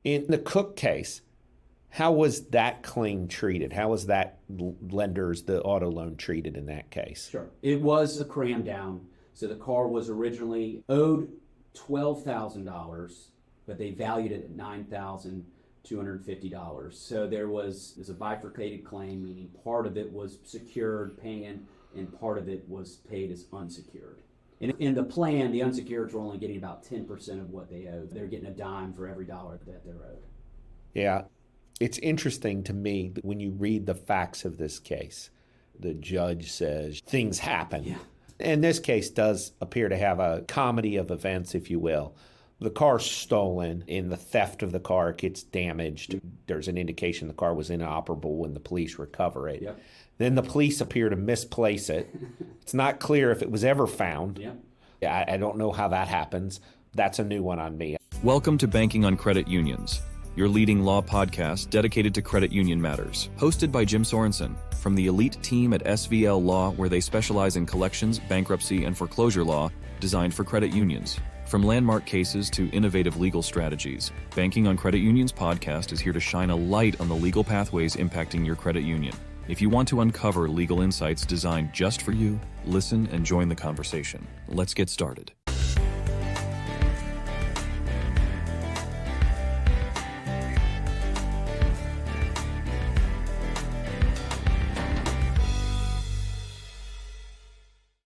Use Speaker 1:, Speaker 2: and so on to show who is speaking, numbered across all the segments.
Speaker 1: In the Cook case, how was that claim treated? How was that the auto loan treated in that case?
Speaker 2: Sure. It was a cram down. So the car was originally owed $12,000, but they valued it at $9,250. So there's a bifurcated claim, meaning part of it was secured paying and part of it was paid as unsecured. In the plan, the unsecureds were only getting about 10% of what they owed. They're getting a dime for every dollar that they're owed.
Speaker 1: Yeah. It's interesting to me that when you read the facts of this case, the judge says things happen.
Speaker 2: Yeah.
Speaker 1: And this case does appear to have a comedy of events, if you will. The car's stolen. In the theft of the car, it gets damaged. There's an indication the car was inoperable when the police recover it.
Speaker 2: Yep.
Speaker 1: Then the police appear to misplace it. It's not clear if it was ever found.
Speaker 2: Yep.
Speaker 1: I don't know how that happens. That's a new one on me.
Speaker 3: Welcome to Banking on Credit Unions, your leading law podcast dedicated to credit union matters. Hosted by Jim Sorensen from the elite team at SVL Law, where they specialize in collections, bankruptcy, and foreclosure law designed for credit unions. From landmark cases to innovative legal strategies, Banking on Credit Unions podcast is here to shine a light on the legal pathways impacting your credit union. If you want to uncover legal insights designed just for you, listen and join the conversation. Let's get started.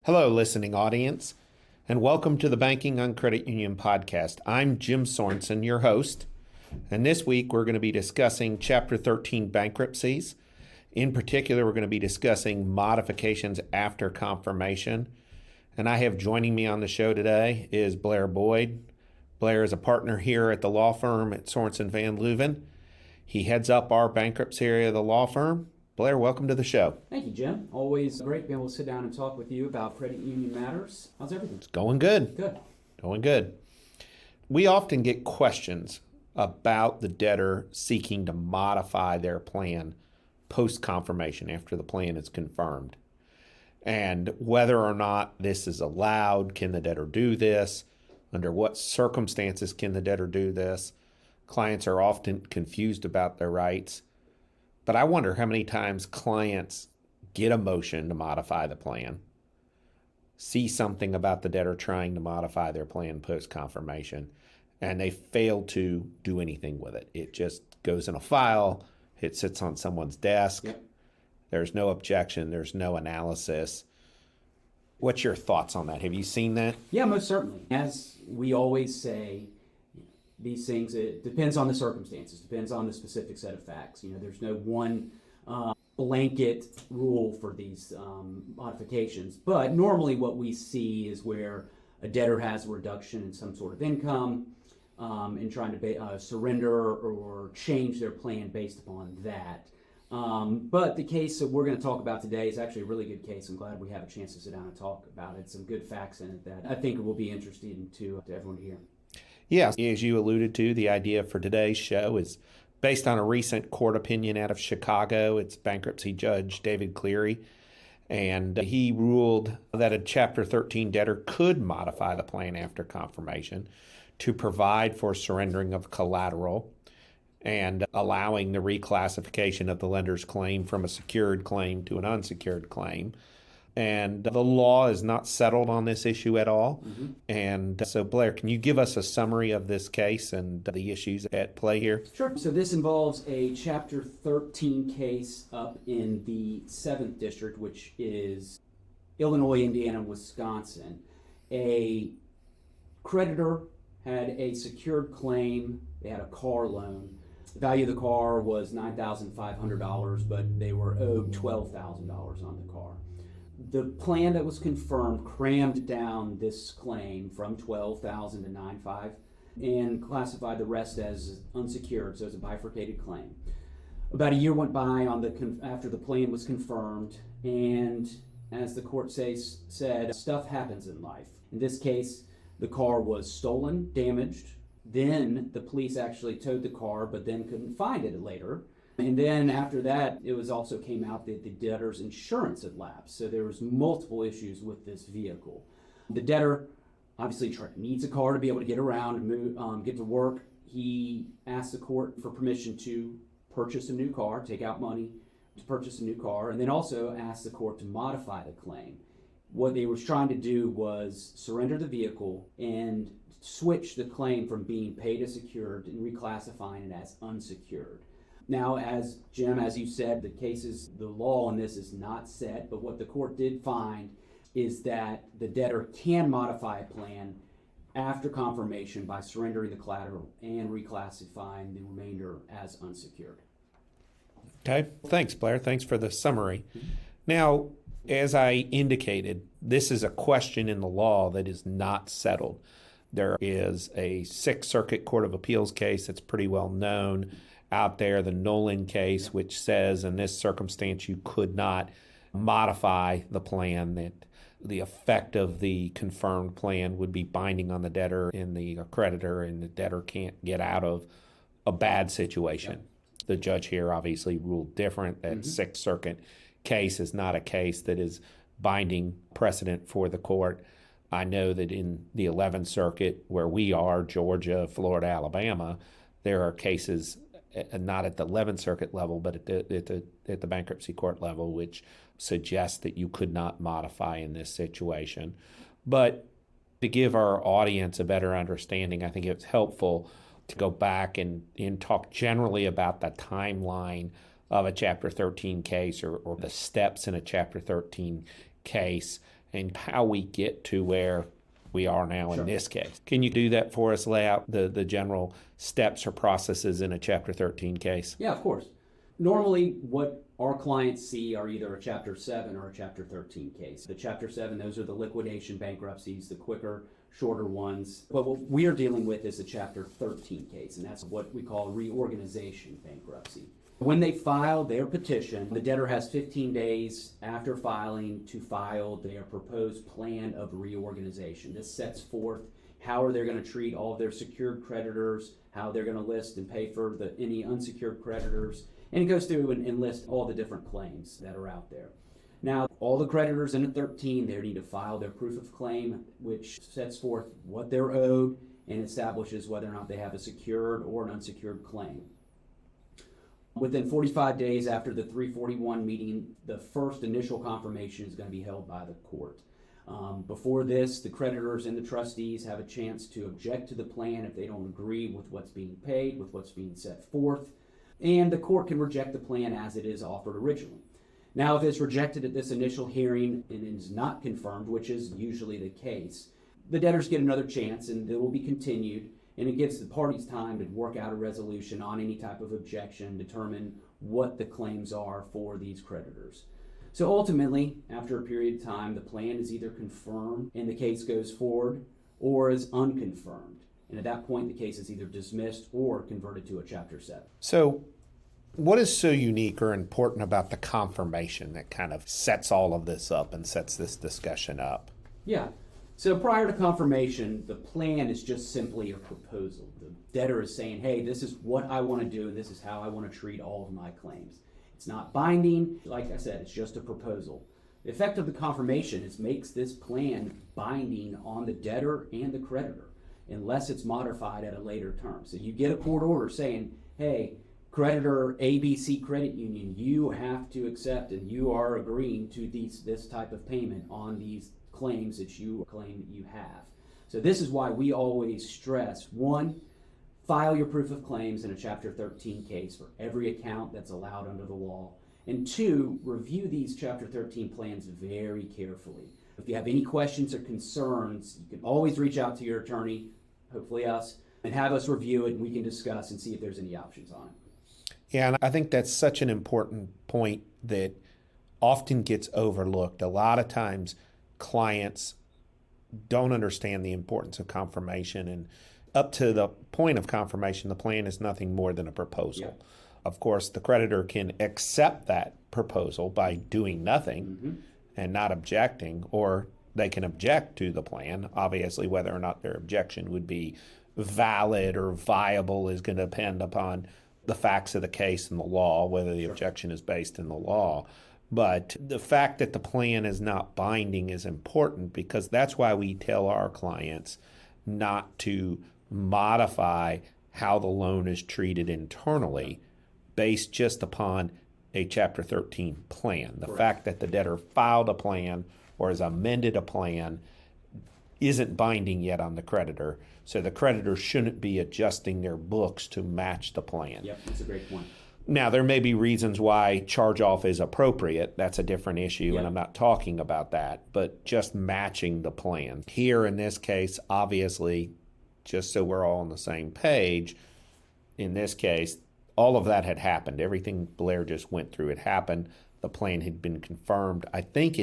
Speaker 1: Hello, listening audience, and welcome to the Banking on Credit Union podcast. I'm Jim Sorensen, your host, and this week we're going to be discussing Chapter 13 bankruptcies. In particular, we're going to be discussing modifications after confirmation. And I have joining me on the show today is Blair Boyd. Blair is a partner here at the law firm at Sorensen Van Leuven. He heads up our bankruptcy area of the law firm. Blair, welcome to the show.
Speaker 2: Thank you, Jim. Always great to be able to sit down and talk with you about credit union matters. How's everything?
Speaker 1: It's going good.
Speaker 2: Good.
Speaker 1: Going good. We often get questions about the debtor seeking to modify their plan post-confirmation after the plan is confirmed. And whether or not this is allowed, can the debtor do this? Under what circumstances can the debtor do this? Clients are often confused about their rights. But I wonder how many times clients get a motion to modify the plan, see something about the debtor trying to modify their plan post-confirmation, and they fail to do anything with it. It just goes in a file. It sits on someone's desk.
Speaker 2: Yep.
Speaker 1: There's no objection. There's no analysis. What's your thoughts on that? Have you seen that?
Speaker 2: Yeah, most certainly. As we always say, these things, it depends on the circumstances, depends on the specific set of facts. There's no one blanket rule for these modifications. But normally what we see is where a debtor has a reduction in some sort of income, and trying to surrender or change their plan based upon that. But the case that we're going to talk about today is actually a really good case. I'm glad we have a chance to sit down and talk about it. Some good facts in it that I think will be interesting to everyone to hear.
Speaker 1: Yes, as you alluded to, the idea for today's show is based on a recent court opinion out of Chicago. It's bankruptcy judge David Cleary. And he ruled that a Chapter 13 debtor could modify the plan after confirmation to provide for surrendering of collateral and allowing the reclassification of the lender's claim from a secured claim to an unsecured claim. And the law is not settled on this issue at all. Mm-hmm. And so, Blair, can you give us a summary of this case and the issues at play here?
Speaker 2: Sure. So this involves a Chapter 13 case up in the 7th District, which is Illinois, Indiana, Wisconsin. A creditor had a secured claim. They had a car loan. The value of the car was $9,500, but they were owed $12,000 on the car. The plan that was confirmed crammed down this claim from $12,000 to $9,500 and classified the rest as unsecured, so it's a bifurcated claim. About a year went by after the plan was confirmed, and as the court said, stuff happens in life. In this case, the car was stolen, damaged. Then the police actually towed the car, but then couldn't find it later. And then after that, it was also came out that the debtor's insurance had lapsed. So there was multiple issues with this vehicle. The debtor obviously needs a car to be able to get around, move, get to work. he asked the court for permission to purchase a new car, take out money to purchase a new car, and then also asked the court to modify the claim. What they were trying to do was surrender the vehicle and switch the claim from being paid as secured and reclassifying it as unsecured. Now, as Jim, as you said, the law on this is not set, but what the court did find is that the debtor can modify a plan after confirmation by surrendering the collateral and reclassifying the remainder as unsecured.
Speaker 1: Okay, thanks, Blair. Thanks for the summary. Now, as I indicated, this is a question in the law that is not settled. There is a Sixth Circuit Court of Appeals case that's pretty well known out there, the Nolan case, which says in this circumstance you could not modify the plan, that the effect of the confirmed plan would be binding on the debtor and the creditor, and the debtor can't get out of a bad situation. The judge here obviously ruled different. That Sixth Circuit case is not a case that is binding precedent for the court. I know that in the 11th Circuit, where we are, Georgia, Florida, Alabama, there are cases, not at the 11th Circuit level, but at the bankruptcy court level, which suggest that you could not modify in this situation. But to give our audience a better understanding, I think it's helpful to go back and talk generally about the timeline of a Chapter 13 case, or the steps in a Chapter 13 case, and how we get to where we are now in this case. Can you do that for us, lay out the general steps or processes in a Chapter 13 case?
Speaker 2: Yeah, of course. Normally, what our clients see are either a Chapter 7 or a Chapter 13 case. The Chapter 7, those are the liquidation bankruptcies, the quicker, shorter ones. But what we are dealing with is a Chapter 13 case, and that's what we call reorganization bankruptcy. When they file their petition, the debtor has 15 days after filing to file their proposed plan of reorganization. This sets forth how are they going to treat all of their secured creditors, how they're going to list and pay for any unsecured creditors, and it goes through and lists all the different claims that are out there. Now, all the creditors in a 13, they need to file their proof of claim, which sets forth what they're owed and establishes whether or not they have a secured or an unsecured claim. Within 45 days after the 341 meeting, the first initial confirmation is going to be held by the court. Before this, the creditors and the trustees have a chance to object to the plan if they don't agree with what's being paid, with what's being set forth, and the court can reject the plan as it is offered originally. Now, if it's rejected at this initial hearing and is not confirmed, which is usually the case, the debtors get another chance and it will be continued, and it gives the parties time to work out a resolution on any type of objection, determine what the claims are for these creditors. So ultimately, after a period of time, the plan is either confirmed and the case goes forward, or is unconfirmed. And at that point, the case is either dismissed or converted to a Chapter 7.
Speaker 1: So what is so unique or important about the confirmation that kind of sets all of this up and sets this discussion up?
Speaker 2: Yeah. So prior to confirmation, the plan is just simply a proposal. The debtor is saying, hey, this is what I want to do, and this is how I want to treat all of my claims. It's not binding. Like I said, it's just a proposal. The effect of the confirmation is makes this plan binding on the debtor and the creditor, unless it's modified at a later term. So you get a court order saying, hey, creditor ABC Credit Union, you have to accept and you are agreeing to this type of payment on these claims that you claim that you have. So this is why we always stress, one, file your proof of claims in a Chapter 13 case for every account that's allowed under the law. And two, review these Chapter 13 plans very carefully. If you have any questions or concerns, you can always reach out to your attorney, hopefully us, and have us review it, and we can discuss and see if there's any options on it.
Speaker 1: Yeah, and I think that's such an important point that often gets overlooked. A lot of times clients don't understand the importance of confirmation, and up to the point of confirmation, the plan is nothing more than a proposal.
Speaker 2: Yeah.
Speaker 1: Of course, the creditor can accept that proposal by doing nothing and not objecting, or they can object to the plan. Obviously, whether or not their objection would be valid or viable is going to depend upon the facts of the case and the law, whether the objection is based in the law. But the fact that the plan is not binding is important, because that's why we tell our clients not to modify how the loan is treated internally based just upon a Chapter 13 plan. The fact that the debtor filed a plan or has amended a plan isn't binding yet on the creditor, so the creditor shouldn't be adjusting their books to match the plan.
Speaker 2: Yep, that's a great point.
Speaker 1: Now, there may be reasons why charge-off is appropriate. That's a different issue, and I'm not talking about that, but just matching the plan. Here in this case, obviously, just so we're all on the same page, in this case, all of that had happened. Everything Blair just went through had happened. The plan had been confirmed. I think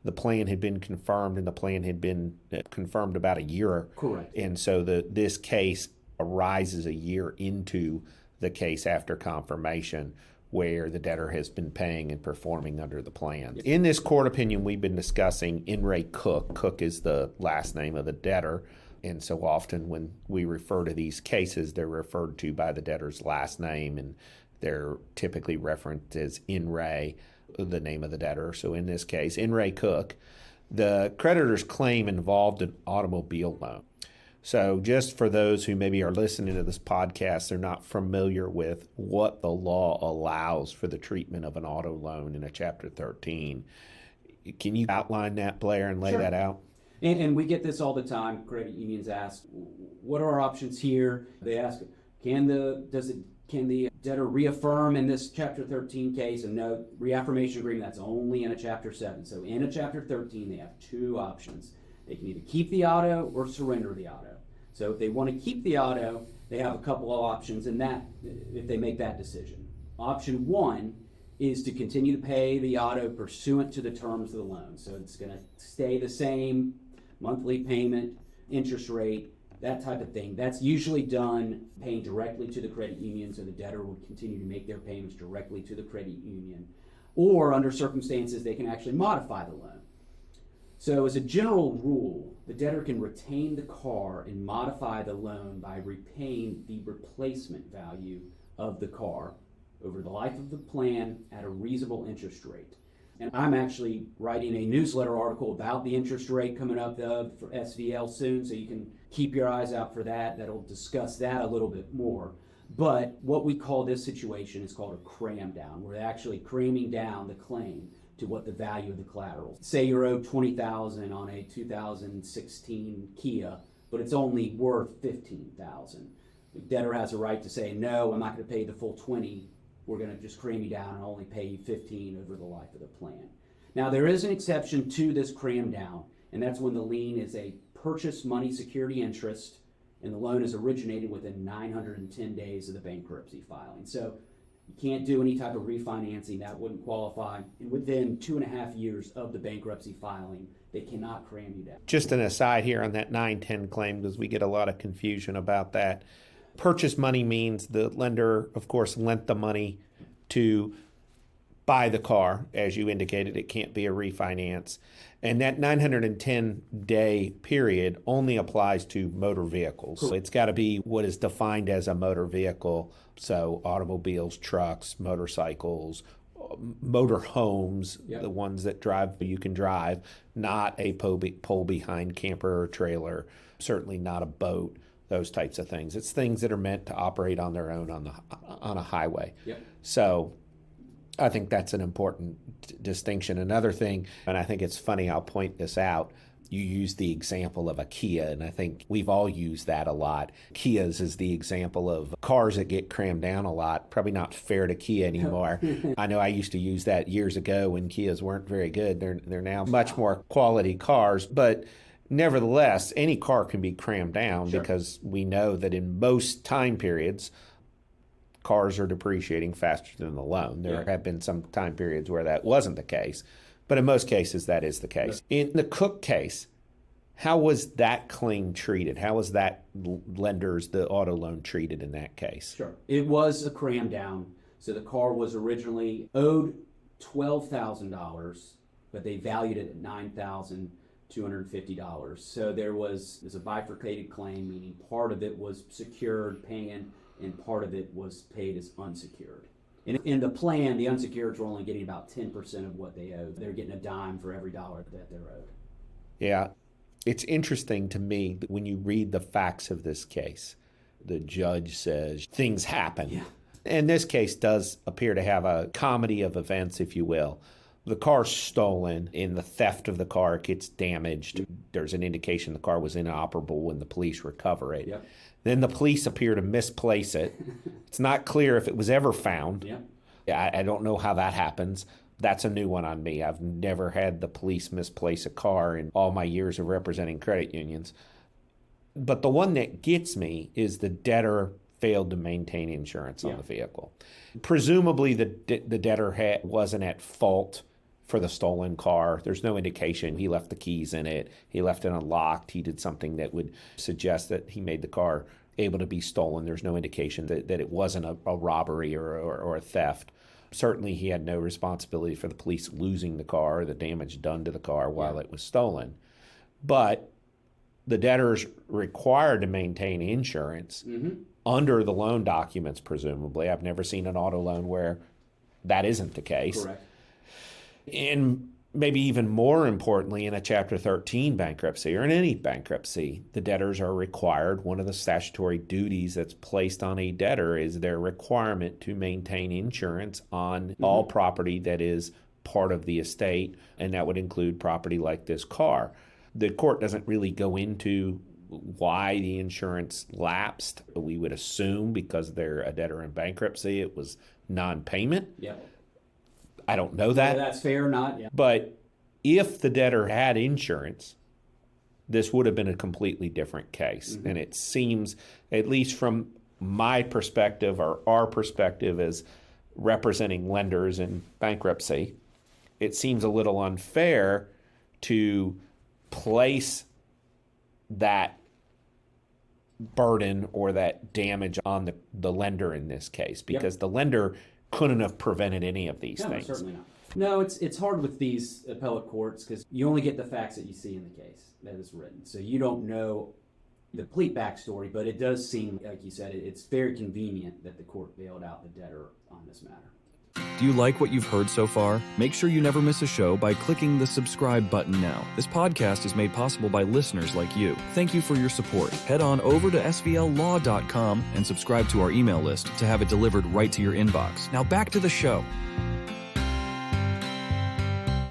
Speaker 1: the plan had been confirmed, and the plan had been confirmed about a year.
Speaker 2: Correct.
Speaker 1: And so this case arises a year into the case after confirmation, where the debtor has been paying and performing under the plan. In this court opinion, we've been discussing In re Cook. Cook is the last name of the debtor. And so often when we refer to these cases, they're referred to by the debtor's last name, and they're typically referenced as In re, the name of the debtor. So in this case, In re Cook, the creditor's claim involved an automobile loan. So just for those who maybe are listening to this podcast, they're not familiar with what the law allows for the treatment of an auto loan in a Chapter 13. Can you outline that, Blair, and lay that out?
Speaker 2: And we get this all the time. Credit unions ask, what are our options here? They ask, can the debtor reaffirm in this Chapter 13 case? And no, reaffirmation agreement, that's only in a Chapter 7. So in a Chapter 13, they have two options. They can either keep the auto or surrender the auto. So if they want to keep the auto, they have a couple of options in that, if they make that decision. Option one is to continue to pay the auto pursuant to the terms of the loan. So it's going to stay the same monthly payment, interest rate, that type of thing. That's usually done paying directly to the credit union, so the debtor would continue to make their payments directly to the credit union. Or under circumstances, they can actually modify the loan. So as a general rule, the debtor can retain the car and modify the loan by repaying the replacement value of the car over the life of the plan at a reasonable interest rate. And I'm actually writing a newsletter article about the interest rate coming up for SVL soon, so you can keep your eyes out for that. That'll discuss that a little bit more. But what we call this situation is called a cram down. We're actually cramming down the claim to what the value of the collateral. Say you're owed $20,000 on a 2016 Kia, but it's only worth $15,000. The debtor has a right to say, no, I'm not going to pay the full 20. We're going to just cram you down and only pay you 15 over the life of the plan. Now, there is an exception to this cram down, and that's when the lien is a purchase money security interest and the loan is originated within 910 days of the bankruptcy filing. So you can't do any type of refinancing, that wouldn't qualify. And within 2.5 years of the bankruptcy filing, they cannot cram you down.
Speaker 1: Just an aside here on that 910 claim, because we get a lot of confusion about that. Purchase money means the lender, of course, lent the money to buy the car. As you indicated, it can't be a refinance. And that 910-day period only applies to motor vehicles. So it's got to be what is defined as a motor vehicle. So automobiles, trucks, motorcycles, motor homes, the ones that you can drive, not a pull behind camper or trailer, certainly not a boat. Those types of things. It's things that are meant to operate on their own on a highway. So I think that's an important distinction. Another thing, and I think it's funny, I'll point this out, you use the example of a Kia, and I think we've all used that a lot. Kias is the example of cars that get crammed down a lot. Probably not fair to Kia anymore. I know I used to use that years ago when Kias weren't very good. They're now much more quality cars, but nevertheless, any car can be crammed down because we know that in most time periods, cars are depreciating faster than the loan. There have been some time periods where that wasn't the case, but in most cases, that is the case. In the Cook case, how was that claim treated? How was that the auto loan treated in that case?
Speaker 2: Sure. It was a cram down. So the car was originally owed $12,000, but they valued it at $9,250. So there's a bifurcated claim, meaning part of it was secured paying and part of it was paid as unsecured. In the plan, the unsecureds were only getting about 10% of what they owed. They're getting a dime for every dollar that they're owed.
Speaker 1: Yeah. It's interesting to me that when you read the facts of this case, the judge says things happen.
Speaker 2: Yeah.
Speaker 1: And this case does appear to have a comedy of events, if you will. The car's stolen. In the theft of the car, it gets damaged. There's an indication the car was inoperable when the police recover it.
Speaker 2: Yep.
Speaker 1: Then the police appear to misplace it. It's not clear if it was ever found.
Speaker 2: Yep.
Speaker 1: I don't know how that happens. That's a new one on me. I've never had the police misplace a car in all my years of representing credit unions. But the one that gets me is the debtor failed to maintain insurance on the vehicle. Presumably, the debtor wasn't at fault for the stolen car. There's no indication he left the keys in it. He left it unlocked. He did something that would suggest that he made the car able to be stolen. There's no indication that it wasn't a robbery or a theft. Certainly, he had no responsibility for the police losing the car or the damage done to the car while it was stolen. But the debtor's required to maintain insurance under the loan documents, presumably. I've never seen an auto loan where that isn't the case.
Speaker 2: Correct.
Speaker 1: And maybe even more importantly, in a Chapter 13 bankruptcy or in any bankruptcy, the debtors are required. One of the statutory duties that's placed on a debtor is their requirement to maintain insurance on all property that is part of the estate, and that would include property like this car. The court doesn't really go into why the insurance lapsed. We would assume because they're a debtor in bankruptcy, it was non-payment.
Speaker 2: Yep.
Speaker 1: I don't know that.
Speaker 2: Whether that's fair or not. Yeah.
Speaker 1: But if the debtor had insurance, this would have been a completely different case. And it seems, at least from my perspective or our perspective as representing lenders in bankruptcy, it seems a little unfair to place that burden or that damage on the lender in this case, because the lender couldn't have prevented any of these things.
Speaker 2: No, certainly not. No, it's hard with these appellate courts because you only get the facts that you see in the case that is written. So you don't know the complete backstory, but it does seem, like you said, it's very convenient that the court bailed out the debtor on this matter.
Speaker 3: Do you like what you've heard so far? Make sure you never miss a show by clicking the subscribe button now. This podcast is made possible by listeners like you. Thank you for your support. Head on over to svllaw.com and subscribe to our email list to have it delivered right to your inbox. Now back to the show.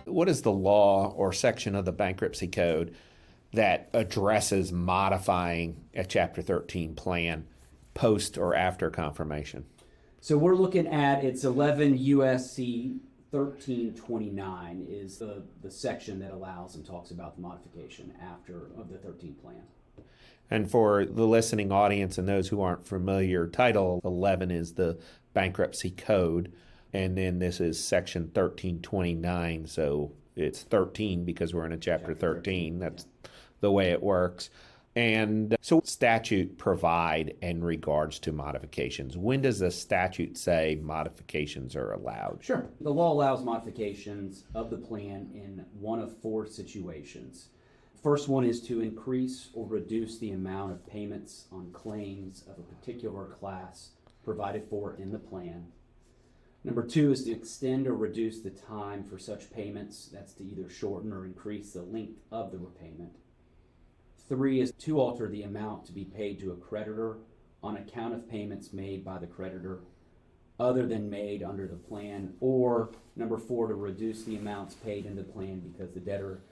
Speaker 1: What is the law or section of the bankruptcy code that addresses modifying a Chapter 13 plan post or after confirmation?
Speaker 2: So we're looking at, it's 11 USC 1329 is the section that allows and talks about the modification after of the 13 plan.
Speaker 1: And for the listening audience and those who aren't familiar, Title 11 is the bankruptcy code, and then this is Section 1329, so it's 13 because we're in a Chapter 13. That's the way it works. And so statute provide in regards to modifications? When does the statute say modifications are allowed?
Speaker 2: Sure. The law allows modifications of the plan in one of four situations. First one is to increase or reduce the amount of payments on claims of a particular class provided for in the plan. Number two is to extend or reduce the time for such payments. That's to either shorten or increase the length of the repayment. Three is to alter the amount to be paid to a creditor on account of payments made by the creditor other than made under the plan. Or number four, to reduce the amounts paid in the plan because the debtor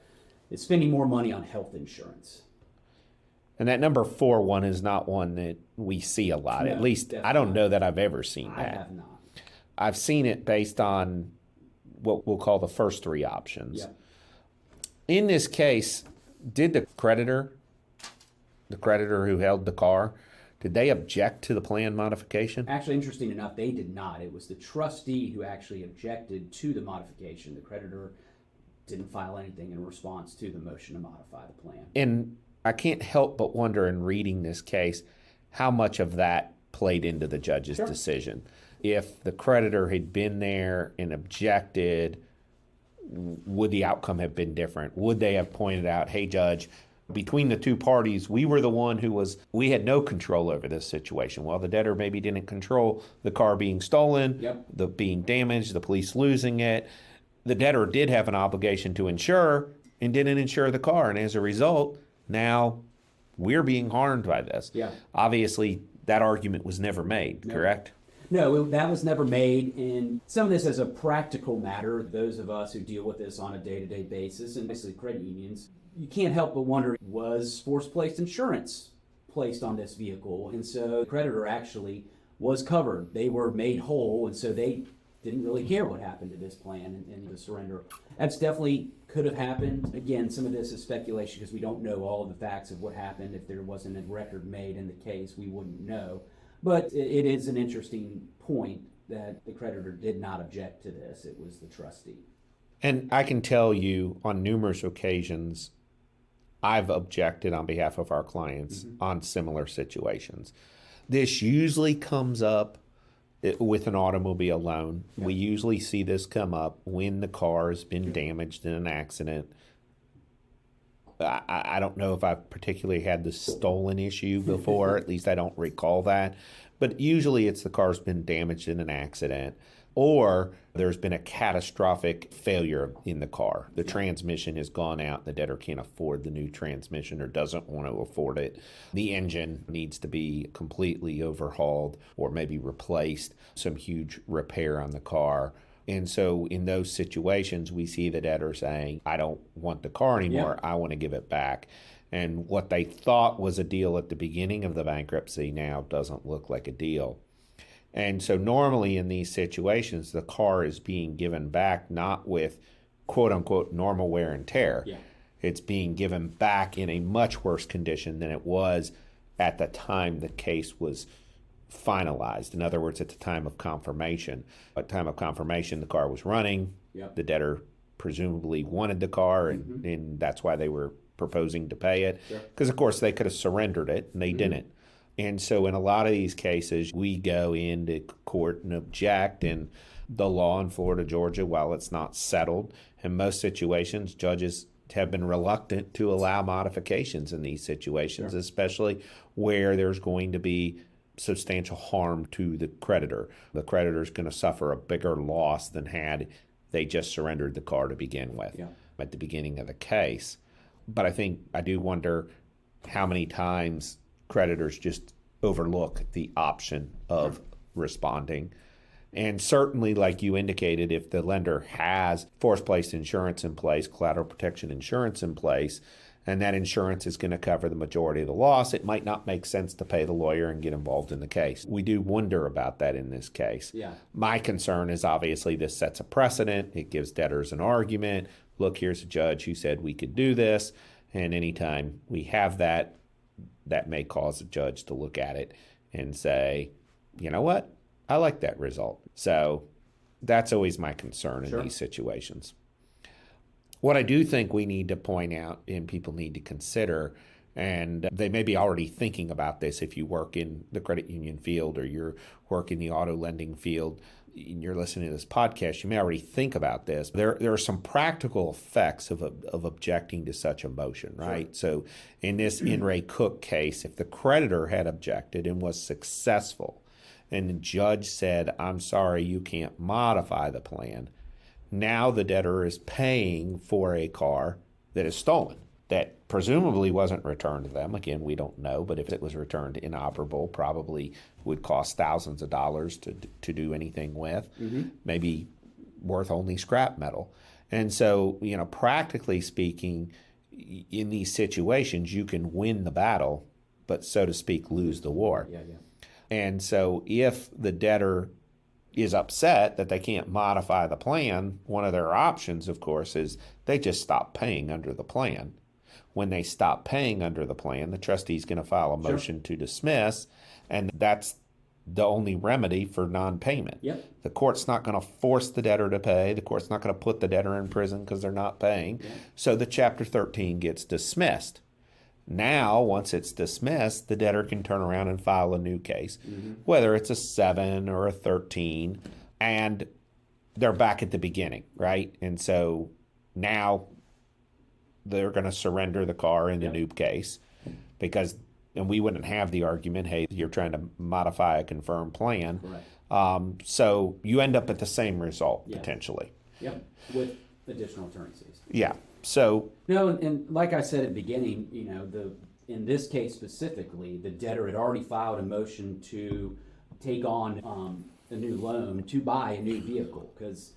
Speaker 2: is spending more money on health insurance.
Speaker 1: And that number 4 one is not one that we see a lot.
Speaker 2: No,
Speaker 1: At least I don't know that I've ever seen that.
Speaker 2: I have not.
Speaker 1: I've seen it based on what we'll call the first three options.
Speaker 2: Yep.
Speaker 1: In this case, did the creditor who held the car, did they object to the plan modification?
Speaker 2: Actually, interesting enough, they did not. It was the trustee who actually objected to the modification. The creditor didn't file anything in response to the motion to modify the plan.
Speaker 1: And I can't help but wonder in reading this case how much of that played into the judge's decision. If the creditor had been there and objected, would the outcome have been different? Would they have pointed out, hey, judge, between the two parties, we were the one we had no control over this situation. While the debtor maybe didn't control the car being stolen, the being damaged, the police losing it, the debtor did have an obligation to insure and didn't insure the car. And as a result, now we're being harmed by this.
Speaker 2: Yeah.
Speaker 1: Obviously, that argument was never made,
Speaker 2: No.
Speaker 1: correct?
Speaker 2: No, that was never made, and some of this as a practical matter, those of us who deal with this on a day-to-day basis, and basically credit unions, you can't help but wonder, was force-placed insurance placed on this vehicle? And so the creditor actually was covered. They were made whole, and so they didn't really care what happened to this plan and the surrender. That's definitely could have happened. Again, some of this is speculation because we don't know all of the facts of what happened. If there wasn't a record made in the case, we wouldn't know. But it is an interesting point that the creditor did not object to this. It was the trustee.
Speaker 1: And I can tell you on numerous occasions, I've objected on behalf of our clients on similar situations. This usually comes up with an automobile loan.
Speaker 2: Yeah.
Speaker 1: We usually see this come up when the car has been damaged in an accident. I don't know if I've particularly had the stolen issue before, at least I don't recall that. But usually it's the car's been damaged in an accident, or there's been a catastrophic failure in the car. The transmission has gone out, the debtor can't afford the new transmission or doesn't want to afford it. The engine needs to be completely overhauled or maybe replaced, some huge repair on the car. And so in those situations, we see the debtor saying, I don't want the car anymore. I want to give it back. And what they thought was a deal at the beginning of the bankruptcy now doesn't look like a deal. And so normally in these situations, the car is being given back not with quote unquote normal wear and tear.
Speaker 2: Yeah.
Speaker 1: It's being given back in a much worse condition than it was at the time the case was finalized. In other words, at the time of confirmation. At the time of confirmation, the car was running.
Speaker 2: Yep.
Speaker 1: The debtor presumably wanted the car, and that's why they were proposing to pay it. Because, of course, they could have surrendered it, and they didn't. And so in a lot of these cases, we go into court and object, and the law in Florida, Georgia, while it's not settled, in most situations, judges have been reluctant to allow modifications in these situations, especially where there's going to be substantial harm to the creditor. The creditor is going to suffer a bigger loss than had they just surrendered the car to begin with at the beginning of the case. But I do wonder how many times creditors just overlook the option of responding. And certainly, like you indicated, if the lender has force-placed insurance in place, collateral protection insurance in place, and that insurance is going to cover the majority of the loss, it might not make sense to pay the lawyer and get involved in the case. We do wonder about that in this case.
Speaker 2: Yeah.
Speaker 1: My concern is obviously this sets a precedent. It gives debtors an argument. Look, here's a judge who said we could do this. And anytime we have that, that may cause a judge to look at it and say, you know what? I like that result. So that's always my concern in these situations. What I do think we need to point out and people need to consider, and they may be already thinking about this if you work in the credit union field or you work in the auto lending field, and you're listening to this podcast, you may already think about this. There are some practical effects of objecting to such a motion, right? So in this In re Cook case, if the creditor had objected and was successful, and the judge said, I'm sorry, you can't modify the plan, now the debtor is paying for a car that is stolen, that presumably wasn't returned to them. Again, we don't know, but if it was returned inoperable, probably would cost thousands of dollars to do anything with, maybe worth only scrap metal. And so, practically speaking, in these situations, you can win the battle, but so to speak, lose the war. And so if the debtor is upset that they can't modify the plan, one of their options, of course, is they just stop paying under the plan. When they stop paying under the plan, the trustee is going to file a motion to dismiss, and that's the only remedy for non-payment. The court's not going to force the debtor to pay. The court's not going to put the debtor in prison because they're not paying. So the Chapter 13 gets dismissed. Now, once it's dismissed, the debtor can turn around and file a new case, whether it's a 7 or a 13, and they're back at the beginning, right? And so now they're going to surrender the car in the new case and we wouldn't have the argument, hey, you're trying to modify a confirmed plan. So you end up at the same result, potentially.
Speaker 2: With additional attorney fees.
Speaker 1: So
Speaker 2: No, and like I said at the beginning, in this case specifically, the debtor had already filed a motion to take on a new loan to buy a new vehicle, because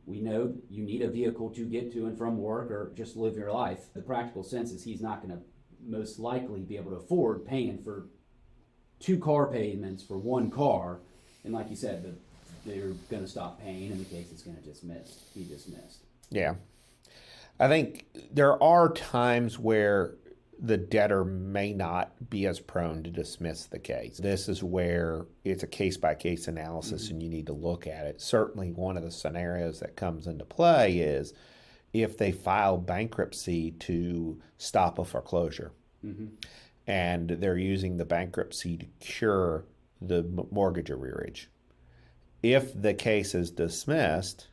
Speaker 2: we know you need a vehicle to get to and from work or just live your life. The practical sense is he's not going to most likely be able to afford paying for 2 car payments for 1 car. And like you said, they're going to stop paying, and the case is going to be dismissed.
Speaker 1: Yeah. I think there are times where the debtor may not be as prone to dismiss the case. This is where it's a case-by-case analysis, and you need to look at it. Certainly one of the scenarios that comes into play is if they file bankruptcy to stop a foreclosure, and they're using the bankruptcy to cure the mortgage arrearage. If the case is dismissed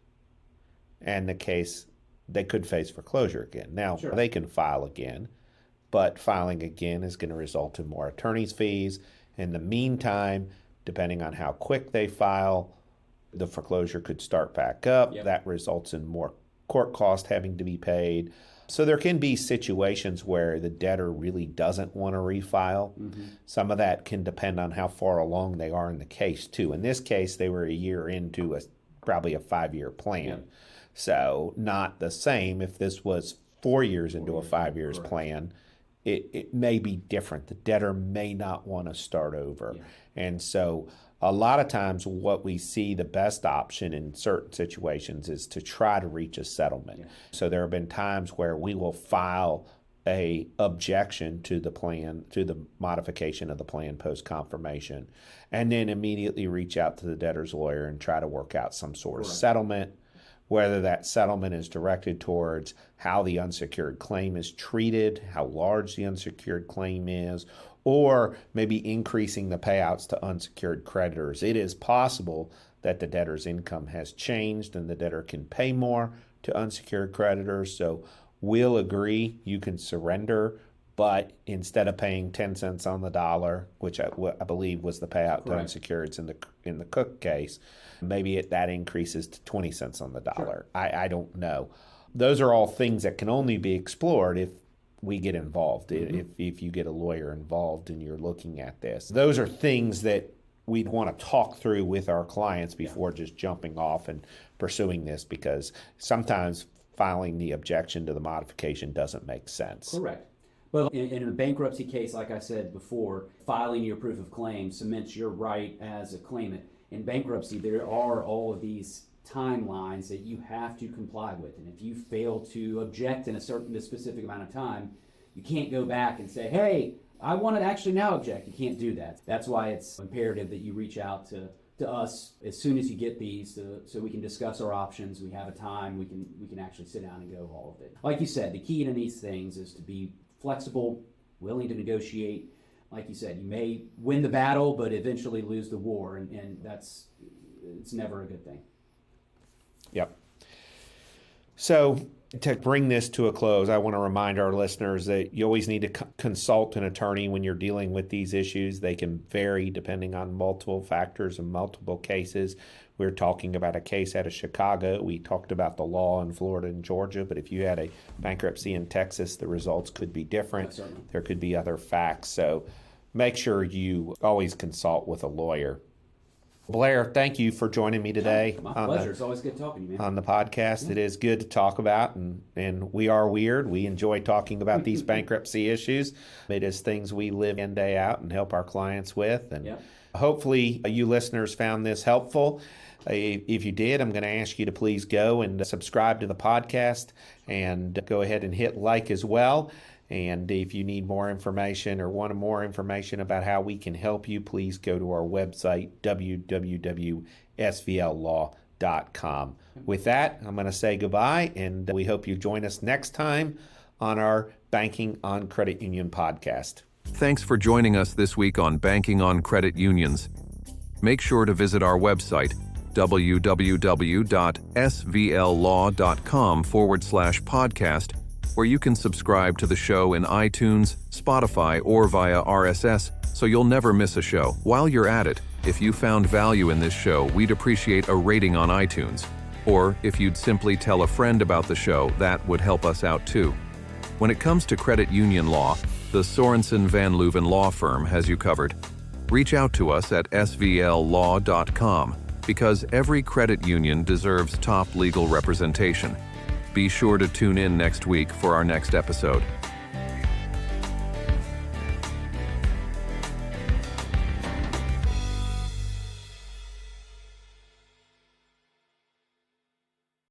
Speaker 1: and they could face foreclosure again. Now, they can file again, but filing again is going to result in more attorney's fees. In the meantime, depending on how quick they file, the foreclosure could start back up. That results in more court costs having to be paid. So there can be situations where the debtor really doesn't want to refile. Some of that can depend on how far along they are in the case, too. In this case, they were a year into probably a 5-year plan. So not the same. If this was 4 years into a 5 years plan, it may be different. The debtor may not want to start over. And so a lot of times what we see the best option in certain situations is to try to reach a settlement. So there have been times where we will file a objection to the plan, to the modification of the plan post confirmation, and then immediately reach out to the debtor's lawyer and try to work out some sort of settlement, whether that settlement is directed towards how the unsecured claim is treated, how large the unsecured claim is, or maybe increasing the payouts to unsecured creditors. It is possible that the debtor's income has changed and the debtor can pay more to unsecured creditors. So we'll agree you can surrender, but instead of paying 10 cents on the dollar, which I believe was the payout to unsecureds in the Cook case, maybe that increases to 20 cents on the dollar. I don't know. Those are all things that can only be explored if we get involved, if you get a lawyer involved and you're looking at this. Those are things that we'd want to talk through with our clients before just jumping off and pursuing this, because sometimes filing the objection to the modification doesn't make sense.
Speaker 2: Correct. But in a bankruptcy case, like I said before, filing your proof of claim cements your right as a claimant. In bankruptcy, there are all of these timelines that you have to comply with, and if you fail to object in a specific amount of time, you can't go back and say, hey, I want to actually now object. You can't do that. That's why it's imperative that you reach out to us as soon as you get these, so we can discuss our options. We have a time, we can actually sit down and go over all of it. Like you said, the key to these things is to be flexible, willing to negotiate. Like you said, you may win the battle, but eventually lose the war, and it's never a good thing.
Speaker 1: Yep. So to bring this to a close, I want to remind our listeners that you always need to consult an attorney when you're dealing with these issues. They can vary depending on multiple factors and multiple cases. We're talking about a case out of Chicago. We talked about the law in Florida and Georgia, but if you had a bankruptcy in Texas, the results could be different. There could be other facts. So make sure you always consult with a lawyer. Blair, thank you for joining me today.
Speaker 2: My pleasure. It's always good talking to you, man.
Speaker 1: On the podcast. It is good to talk about, and we are weird. We enjoy talking about these bankruptcy issues. It is things we live in day out and help our clients with. And hopefully you listeners found this helpful. If you did, I'm going to ask you to please go and subscribe to the podcast and go ahead and hit like as well. And if you need more information or want more information about how we can help you, please go to our website, www.svllaw.com. With that, I'm going to say goodbye, and we hope you join us next time on our Banking on Credit Union podcast.
Speaker 3: Thanks for joining us this week on Banking on Credit Unions. Make sure to visit our website, www.svllaw.com/podcast, where you can subscribe to the show in iTunes, Spotify, or via RSS, so you'll never miss a show. While you're at it, if you found value in this show, we'd appreciate a rating on iTunes. Or if you'd simply tell a friend about the show, that would help us out too. When it comes to credit union law,
Speaker 4: the Sorensen Van Leuven Law Firm has you covered. Reach out to us at svllaw.com because every credit union deserves top legal representation. Be sure to tune in next week for our next episode.